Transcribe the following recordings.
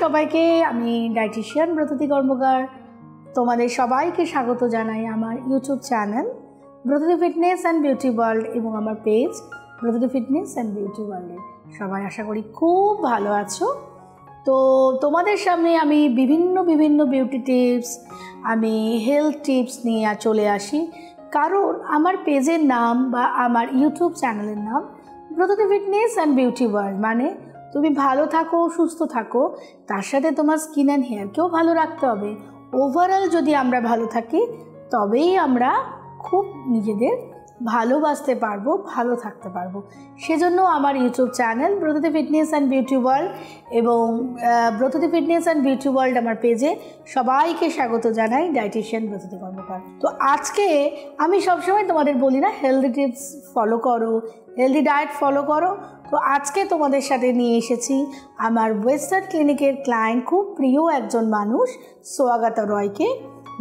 সবাইকে, আমি ডায়েটিশিয়ান ব্রততী কর্মকার। তোমাদের সবাইকে স্বাগত জানাই আমার YouTube channel Bratati fitness and beauty world এবং আমার page Bratati fitness and beauty ওয়ার্ল্ডে। সবাই আশা করি খুব ভালো আছো। তো তোমাদের সামনে আমি বিভিন্ন বিউটি টিপস, আমি হেলথ টিপস নিয়ে চলে আসি, কারণ আমার পেজের নাম বা আমার ইউটিউব চ্যানেলের নাম Bratati fitness and beauty world. মানে তুমি ভালো থাকো, সুস্থ থাকো, তার সাথে তোমার স্কিন অ্যান্ড হেয়ারকেও ভালো রাখতে হবে। ওভারঅল যদি আমরা ভালো থাকি তবেই আমরা খুব নিজেদের ভালোবাসতে পারবো, ভালো থাকতে পারবো। সেজন্য আমার YouTube channel Bratati fitness and beauty world এবং Bratati fitness and beauty world আমার পেজে সবাইকে স্বাগত জানাই, ডায়েটিশিয়ান ব্রততী কর্মকার। তো আজকে আমি সবসময় তোমাদের বলি না, হেলদি টিপস ফলো করো, হেলদি ডায়েট ফলো করো। তো আজকে তোমাদের সাথে নিয়ে এসেছি আমার ওয়েস্টার্ন ক্লিনিকের ক্লায়েন্ট, খুব প্রিয় একজন মানুষ, সোয়াগাতা রয়কে,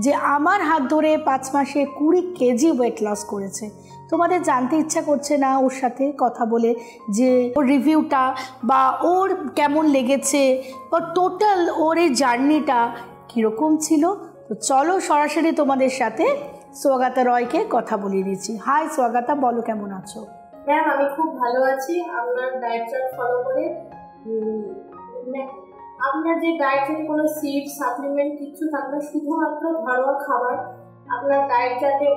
যে আমার হাত ধরে 5 মাসে 20 কেজি ওয়েট লস করেছে। তোমাদের জানতে ইচ্ছা করছে না ওর সাথে কথা বলে যে ওর রিভিউটা বা ওর কেমন লেগেছে বা টোটাল ওর এই জার্নিটা কীরকম ছিল? তো চলো সরাসরি তোমাদের সাথে সোয়াগাতা রয়কে কথা বলিয়ে দিচ্ছি। হাই সোয়াগাতা, বলো কেমন আছো? ম্যাম, আমি খুব ভালো আছি। আপনার ডায়েট চার্ট ফলো করে, আপনার যে ডায়েট চার্টে কোনো সিড সাপ্লিমেন্ট কিছু থাকবে, শুধুমাত্র ঘরোয়া খাবার আপনার ডায়েট চার্টে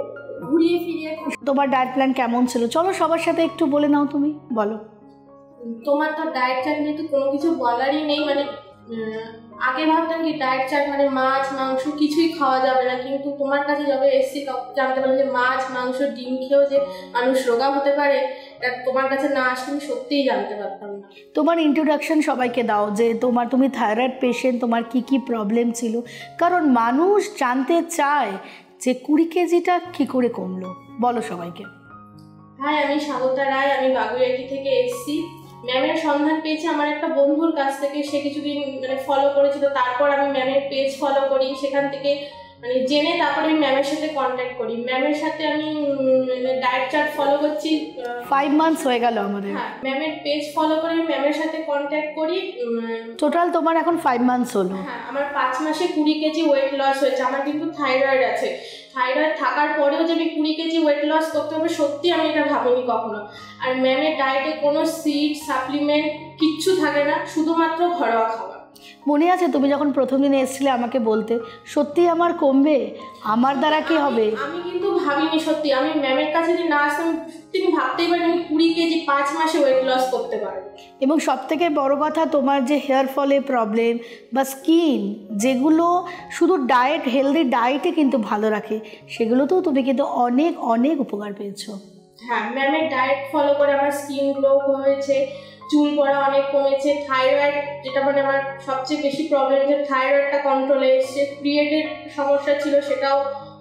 ঘুরিয়ে ফিরিয়ে। তোমার ডায়েট প্ল্যান কেমন ছিল চলো সবার সাথে একটু বলে নাও, তুমি বলো। তোমার তো ডায়েট চার্ট নিয়ে তো কোনো কিছু বলারই নেই। মানে আগে ভাবতাম কি ডায়েট চার্ট মানে মাছ মাংস কিছুই খাওয়া যাবে না, কিন্তু তোমার কাছে যবে এসছি জানতে পারলাম যে মাছ মাংস ডিম খেয়েও যে মানুষ রোগা হতে পারে। তোমার কাছে না আসলে আমি সত্যিই জানতে পারতাম না। তোমার ইন্ট্রোডাকশন সবাইকে দাও, যে তুমি থাইরয়েড পেশেন্ট, তোমার কি প্রবলেম ছিল, কারণ মানুষ জানতে চায় যে 20 কেজিটা কী করে কমলো। বলো সবাইকে। হ্যাঁ, আমি স্বাগতা রায়, আমি বাগুইআটি থেকে এসেছি। ম্যামের সন্ধান পেয়েছি আমার একটা বন্ধুর কাছ থেকে, সে কিছুদিন ফলো করেছিল, তারপর আমি ম্যামের পেজ ফলো করি, সেখান থেকে জেনে তারপরে আমি ম্যামের সাথে কন্ট্যাক্ট করি। ম্যামের সাথে আমি ডায়েট চার্ট ফলো করছি 5 মান্থস হয়ে গেল আমাদের। হ্যাঁ, ম্যামের পেজ ফলো করে আমি ম্যামের সাথে কন্ট্যাক্ট করি। টোটাল তোমার এখন 5 মান্থস হলো। হ্যাঁ, আমার 5 মাসে 20 কেজি ওয়েট লস হয়েছে। আমার কিন্তু থাইরয়েড আছে। থাইরয়েড থাকার পরেও যে আমি 20 কেজি ওয়েট লস করতে হবে, সত্যি আমি এটা ভাবিনি কখনো। আর ম্যামের ডায়েটে কোনো সিড সাপ্লিমেন্ট কিচ্ছু থাকে না, শুধুমাত্র ঘরোয়া খাবার। মনে আছে তুমি যখন প্রথম দিনে এসেছিলে আমাকে বলতে, সত্যি আমার কমবে, আমার দ্বারা কি হবে? আমি কিন্তু ভাবিনি সত্যি। আমি ম্যামের কাছে যদি না আসতাম, তিনি ভাবতেই পারেন আমি 20 কেজি 5 মাসে ওয়েট লস করতে পারবো। এবং সবথেকে বড় কথা, তোমার যে হেয়ার ফলে প্রবলেম বা স্কিন, যেগুলো শুধু ডায়েট, হেলদি ডায়েটে কিন্তু ভালো রাখে, সেগুলোতেও তুমি কিন্তু অনেক উপকার পেয়েছো। হ্যাঁ, ম্যামের ডায়েট ফলো করে আমার স্কিন গ্লো হয়েছে, চুল পড়া অনেক কমেছে। থাইরয়েড, যেটা আমার সবচেয়ে বেশি প্রবলেম, যে থাইরয়েডটা কন্ট্রোলে এসছে। পিরিয়ডের সমস্যা ছিল, সেটাও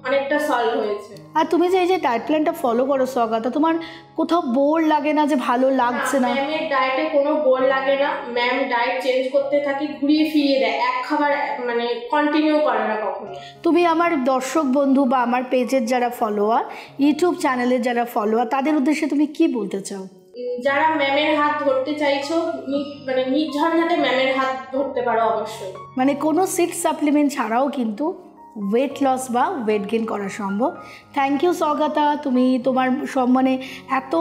অনেকটা সলভ হয়েছে। আর তুমি যে এই যে ডায়েট প্ল্যানটা ফলো করো সোয়াগাতা, তোমার কোথাও বোর লাগে না যে ভালো লাগছে না? ম্যামের ডায়েটে কোনো বোর লাগে না। ম্যাম ডায়েট চেঞ্জ করতে থাকে, ঘুরিয়ে ফিরিয়ে দেয়, এক খাবার কন্টিনিউ করে না কখনো। তুমি আমার দর্শক বন্ধু বা আমার পেজের যারা ফলোয়ার, ইউটিউব চ্যানেলের যারা ফলোয়ার, তাদের উদ্দেশ্যে তুমি কি বলতে চাও? যারা ম্যামের হাত ধরতে চাইছো, নির্ঝর যাতে ম্যামের হাত ধরতে পারো অবশ্যই। কোনো সিড সাপ্লিমেন্ট ছাড়াও কিন্তু ওয়েট লস বা ওয়েট গেইন করা সম্ভব। থ্যাংক ইউ সোয়াগাতা, তুমি তোমার এত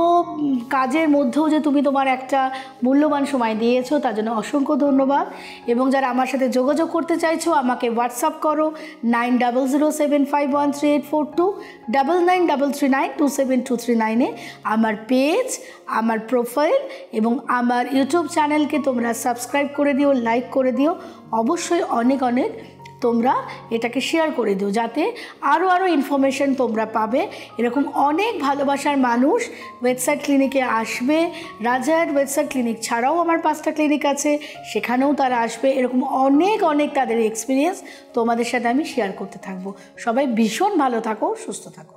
কাজের মধ্যেও যে তুমি তোমার একটা মূল্যবান সময় দিয়েছো, তার জন্য অসংখ্য ধন্যবাদ। এবং যারা আমার সাথে যোগাযোগ করতে চাইছো, আমাকে হোয়াটসঅ্যাপ করো 9007513842 9933927239। আমার পেজ, আমার প্রোফাইল এবং আমার ইউটিউব চ্যানেলকে তোমরা সাবস্ক্রাইব করে দিও, লাইক করে দিও, অবশ্যই অনেক তোমরা এটাকে শেয়ার করে দিও, যাতে আরও ইনফরমেশন তোমরা পাবে। এরকম অনেক ভালোবাসার মানুষ ওয়েটসাইড ক্লিনিকে আসবে। রাজার ওয়েটসাইড ক্লিনিক ছাড়াও আমার 5টা ক্লিনিক আছে, সেখানেও তারা আসবে। এরকম অনেক তাদের এক্সপিরিয়েন্স তোমাদের সাথে আমি শেয়ার করতে থাকবো। সবাই ভীষণ ভালো থাকো, সুস্থ থাকো।